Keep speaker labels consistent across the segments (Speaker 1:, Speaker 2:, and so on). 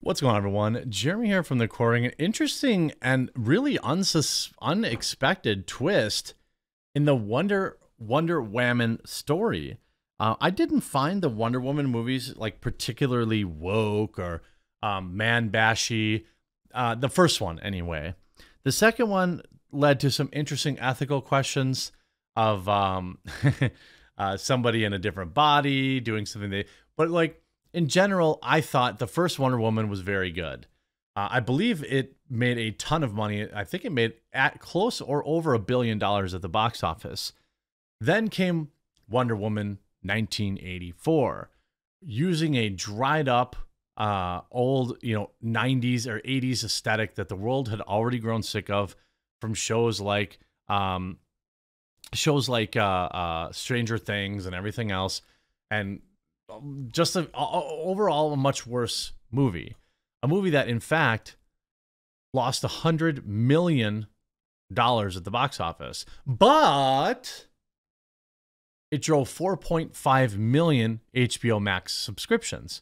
Speaker 1: What's going on, everyone? Jeremy here from the Recording. An interesting and really unexpected twist in the Wonder Woman story. I didn't find the Wonder Woman movies like particularly woke or man-bashy. The first one, anyway. The second one led to some interesting ethical questions of somebody in a different body doing something but like. In general, I thought the first Wonder Woman was very good. I believe it made a ton of money. I think it made at close or over $1 billion at the box office. Then came Wonder Woman 1984, using a dried up, old, 90s or 80s aesthetic that the world had already grown sick of from shows like Stranger Things and everything else, and just overall a much worse movie. A movie that, in fact, lost $100 million at the box office. But it drove 4.5 million HBO Max subscriptions.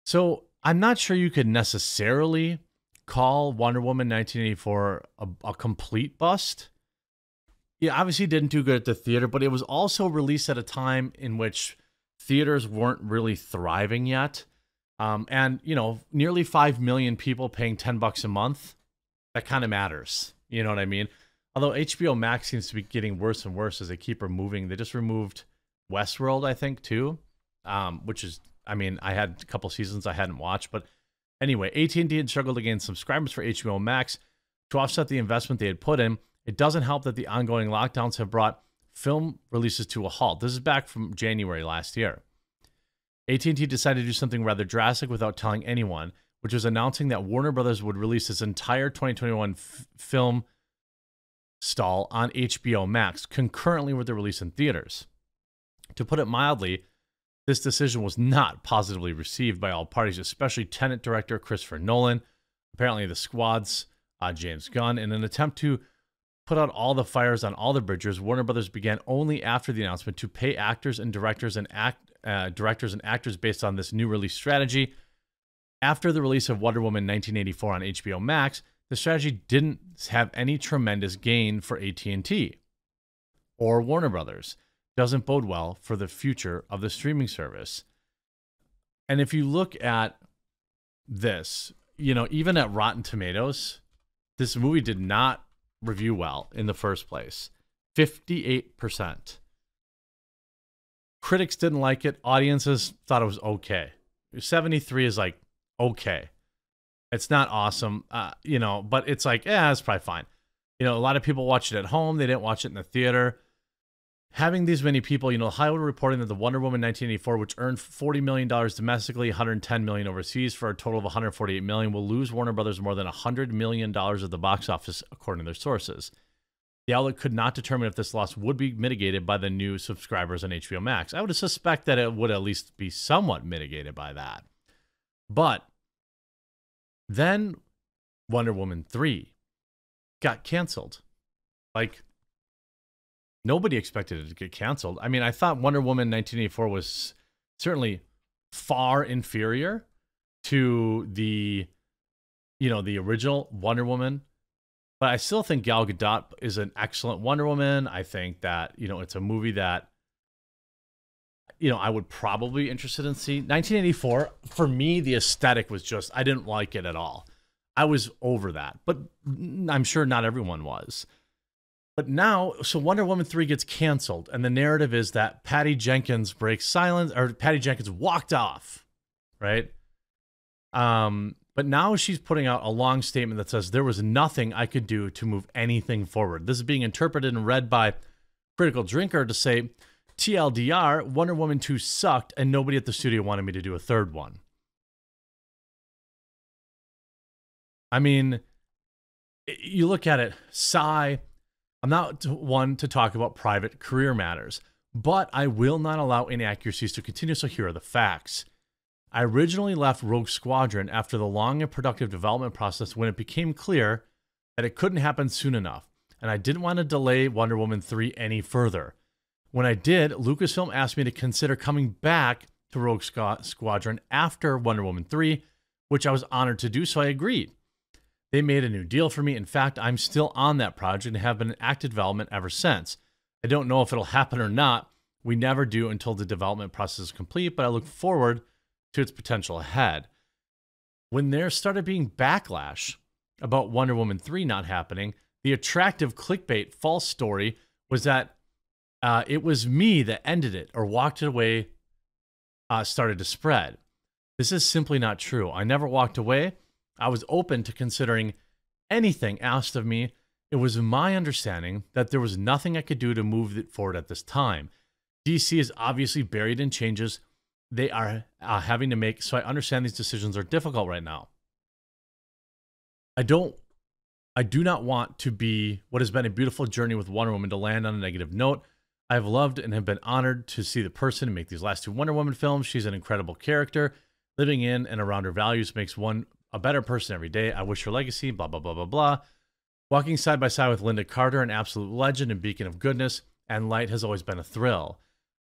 Speaker 1: So I'm not sure you could necessarily call Wonder Woman 1984 a complete bust. Yeah, obviously didn't do good at the theater, but it was also released at a time in which theaters weren't really thriving yet. And, nearly 5 million people paying $10 a month, that kind of matters. You know what I mean? Although HBO Max seems to be getting worse and worse as they keep removing. They just removed Westworld, I think, too, which is, I had a couple seasons I hadn't watched. But anyway, AT&T had struggled to gain subscribers for HBO Max to offset the investment they had put in. It doesn't help that the ongoing lockdowns have brought film releases to a halt. This is back from January last year. AT&T decided to do something rather drastic without telling anyone, which was announcing that Warner Brothers would release its entire 2021 film stall on HBO Max concurrently with the release in theaters. To put it mildly, this decision was not positively received by all parties, especially Tenet director Christopher Nolan, apparently the Squad's James Gunn. In an attempt to put out all the fires on all the bridges, Warner Brothers began only after the announcement to pay actors and directors and actors based on this new release strategy. After the release of Wonder Woman 1984 on HBO Max, the strategy didn't have any tremendous gain for AT&T or Warner Brothers. Doesn't bode well for the future of the streaming service. And if you look at this, even at Rotten Tomatoes, this movie did not review well in the first place. 58%. Critics didn't like it. Audiences thought it was okay. 73 is like, okay. It's not awesome, but it's like, it's probably fine. A lot of people watched it at home. They didn't watch it in the theater. Having these many people, Hollywood reporting that the Wonder Woman 1984, which earned $40 million domestically, $110 million overseas for a total of $148 million, will lose Warner Brothers more than $100 million at the box office, according to their sources. The outlet could not determine if this loss would be mitigated by the new subscribers on HBO Max. I would suspect that it would at least be somewhat mitigated by that. But then Wonder Woman 3 got canceled. Nobody expected it to get canceled. I thought Wonder Woman 1984 was certainly far inferior to the original Wonder Woman. But I still think Gal Gadot is an excellent Wonder Woman. I think that, it's a movie that, I would probably be interested in seeing. 1984, for me, the aesthetic was just, I didn't like it at all. I was over that. But I'm sure not everyone was. But now, so Wonder Woman 3 gets canceled, and the narrative is that Patty Jenkins breaks silence, or Patty Jenkins walked off, right? But now she's putting out a long statement that says, there was nothing I could do to move anything forward. This is being interpreted and read by Critical Drinker to say, TLDR, Wonder Woman 2 sucked, and nobody at the studio wanted me to do a third one. You look at it, sigh. I'm not one to talk about private career matters, but I will not allow inaccuracies to continue, so here are the facts. I originally left Rogue Squadron after the long and productive development process when it became clear that it couldn't happen soon enough, and I didn't want to delay Wonder Woman 3 any further. When I did, Lucasfilm asked me to consider coming back to Rogue Squadron after Wonder Woman 3, which I was honored to do, so I agreed. They made a new deal for me. In fact, I'm still on that project and have been in active development ever since. I don't know if it'll happen or not. We never do until the development process is complete, but I look forward to its potential ahead. When there started being backlash about Wonder Woman 3 not happening, the attractive clickbait false story was that it was me that ended it or walked it away, started to spread. This is simply not true. I never walked away. I was open to considering anything asked of me. It was my understanding that there was nothing I could do to move it forward at this time. DC is obviously buried in changes they are having to make, so I understand these decisions are difficult right now. I do not want to be what has been a beautiful journey with Wonder Woman to land on a negative note. I have loved and have been honored to see the person make these last two Wonder Woman films. She's an incredible character. Living in and around her values makes one a better person every day. I wish her legacy, blah, blah, blah, blah, blah. Walking side by side with Linda Carter, an absolute legend and beacon of goodness and light, has always been a thrill.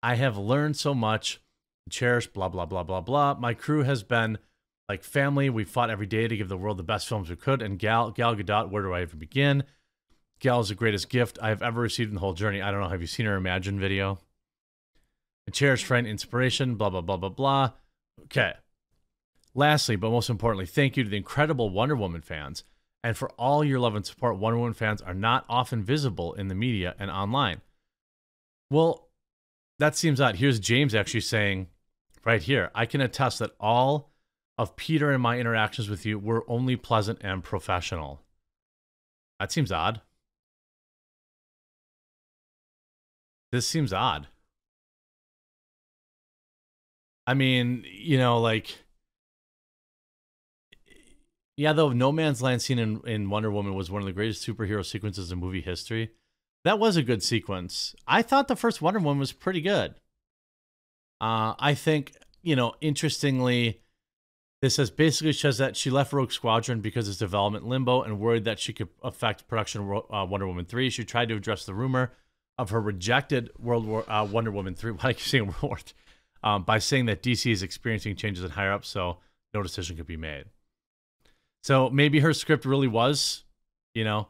Speaker 1: I have learned so much, cherished, blah, blah, blah, blah, blah. My crew has been like family. We fought every day to give the world the best films we could. And Gal Gadot, where do I even begin? Gal is the greatest gift I have ever received in the whole journey. I don't know. Have you seen her Imagine video? A cherished friend, inspiration, blah, blah, blah, blah, blah. Okay. Lastly, but most importantly, thank you to the incredible Wonder Woman fans. And for all your love and support, Wonder Woman fans are not often visible in the media and online. Well, that seems odd. Here's James actually saying right here, I can attest that all of Peter and my interactions with you were only pleasant and professional. That seems odd. This seems odd. I mean, you know, like, yeah, though No Man's Land scene in Wonder Woman was one of the greatest superhero sequences in movie history. That was a good sequence. I thought the first Wonder Woman was pretty good. I think, you know, interestingly, this has basically says that she left Rogue Squadron because it's development limbo and worried that she could affect production of Wonder Woman 3. She tried to address the rumor of her rejected Wonder Woman 3. Why do I keep saying World War 3? By saying that DC is experiencing changes in higher up, so no decision could be made. So maybe her script really was, you know,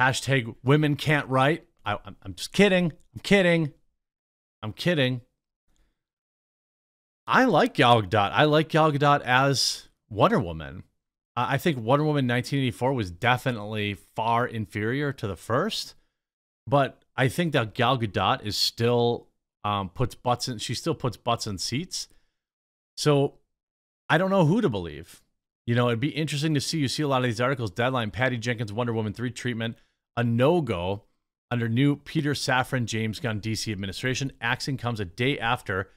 Speaker 1: hashtag women can't write. I'm just kidding. I'm kidding. I'm kidding. I like Gal Gadot. I like Gal Gadot as Wonder Woman. I think Wonder Woman 1984 was definitely far inferior to the first, but I think that Gal Gadot is still she still puts butts in seats. So I don't know who to believe. You know, it'd be interesting to see. You see a lot of these articles. Deadline, Patty Jenkins' Wonder Woman 3 treatment, a no-go under new Peter Safran, James Gunn DC administration. Axing comes a day after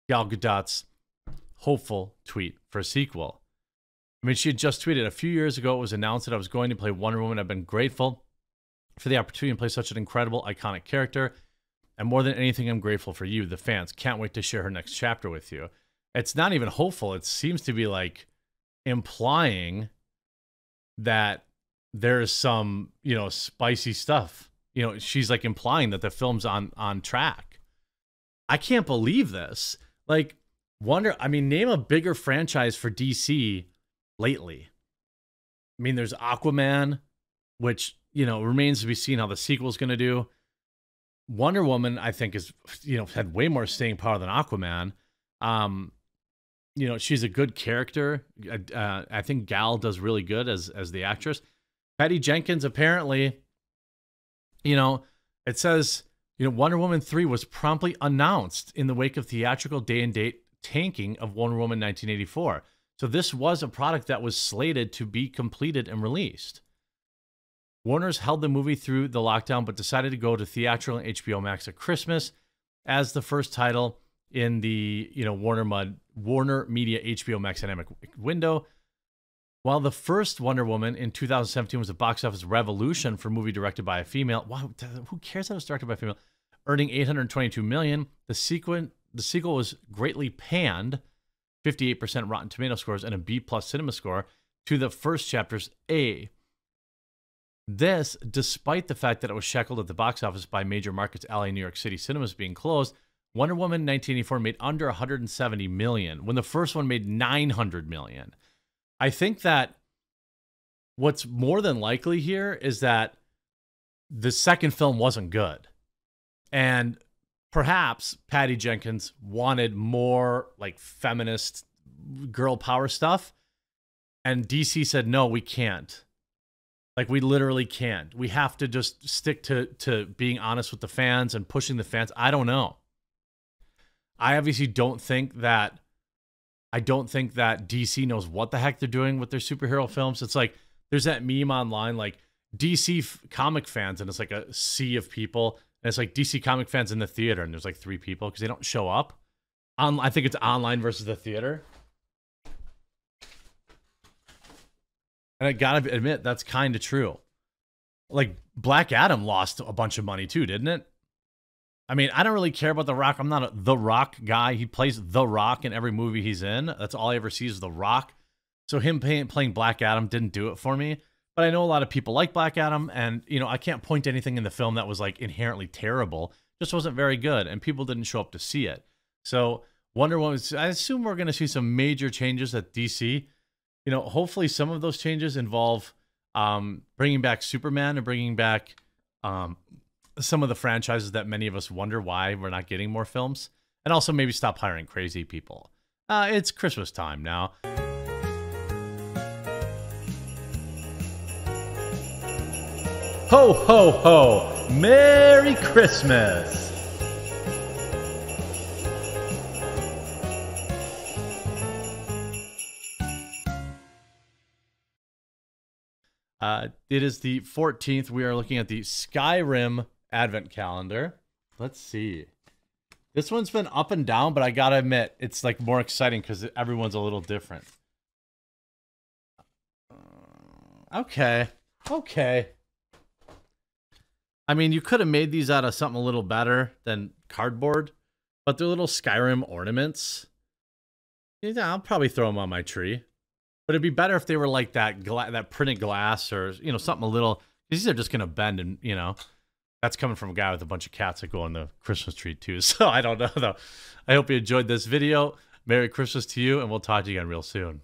Speaker 1: Gal Gadot's hopeful tweet for a sequel. I mean, she had just tweeted, a few years ago, it was announced that I was going to play Wonder Woman. I've been grateful for the opportunity to play such an incredible, iconic character. And more than anything, I'm grateful for you, the fans. Can't wait to share her next chapter with you. It's not even hopeful. It seems to be like implying that there is some, you know, spicy stuff. You know, she's like implying that the film's on track. I can't believe this. Like, I mean, name a bigger franchise for DC lately. I mean, there's Aquaman, which, you know, remains to be seen how the sequel's going to do. Wonder Woman, I think, is, you know, had way more staying power than Aquaman. You know, she's a good character. I think Gal does really good as the actress. Patty Jenkins, apparently, you know, it says, you know, Wonder Woman 3 was promptly announced in the wake of theatrical day and date tanking of Wonder Woman 1984. So this was a product that was slated to be completed and released. Warner's held the movie through the lockdown, but decided to go to theatrical and HBO Max at Christmas as the first title in the, you know, Warner Media HBO Max dynamic window. While the first Wonder Woman in 2017 was a box office revolution for a movie directed by a female, wow, who cares that it was directed by a female, earning $822 million, the sequel was greatly panned, 58% Rotten Tomato scores and a B+ cinema score, to the first chapter's A. This, despite the fact that it was shackled at the box office by major markets, LA, New York City cinemas being closed. Wonder Woman 1984 made under $170 million, when the first one made $900 million. I think that what's more than likely here is that the second film wasn't good. And perhaps Patty Jenkins wanted more like feminist girl power stuff. And DC said, no, we can't. Like, we literally can't. We have to just stick to being honest with the fans and pushing the fans. I don't know. I obviously don't think that DC knows what the heck they're doing with their superhero films. It's like, there's that meme online, like DC comic fans, and it's like a sea of people. And it's like DC comic fans in the theater, and there's like 3 people because they don't show up. I think it's online versus the theater. And I gotta admit, that's kind of true. Like, Black Adam lost a bunch of money too, didn't it? I mean, I don't really care about The Rock. I'm not a The Rock guy. He plays The Rock in every movie he's in. That's all I ever see is The Rock. So him playing Black Adam didn't do it for me. But I know a lot of people like Black Adam, and, you know, I can't point to anything in the film that was, like, inherently terrible. Just wasn't very good, and people didn't show up to see it. So Wonder Woman, I assume we're going to see some major changes at DC. You know, hopefully some of those changes involve bringing back Superman and bringing back some of the franchises that many of us wonder why we're not getting more films. And also maybe stop hiring crazy people. It's Christmas time now. Ho, ho, ho! Merry Christmas! It is the 14th. We are looking at the Skyrim Advent Calendar. Let's see. This one's been up and down, but I gotta admit, it's like more exciting because everyone's a little different. Okay. Okay. I mean, you could have made these out of something a little better than cardboard, but they're little Skyrim ornaments. Yeah, I'll probably throw them on my tree. But it'd be better if they were like that printed glass, or, you know, something a little. These are just gonna bend, and, you know, that's coming from a guy with a bunch of cats that go on the Christmas tree too. So I don't know though. I hope you enjoyed this video. Merry Christmas to you, and we'll talk to you again real soon.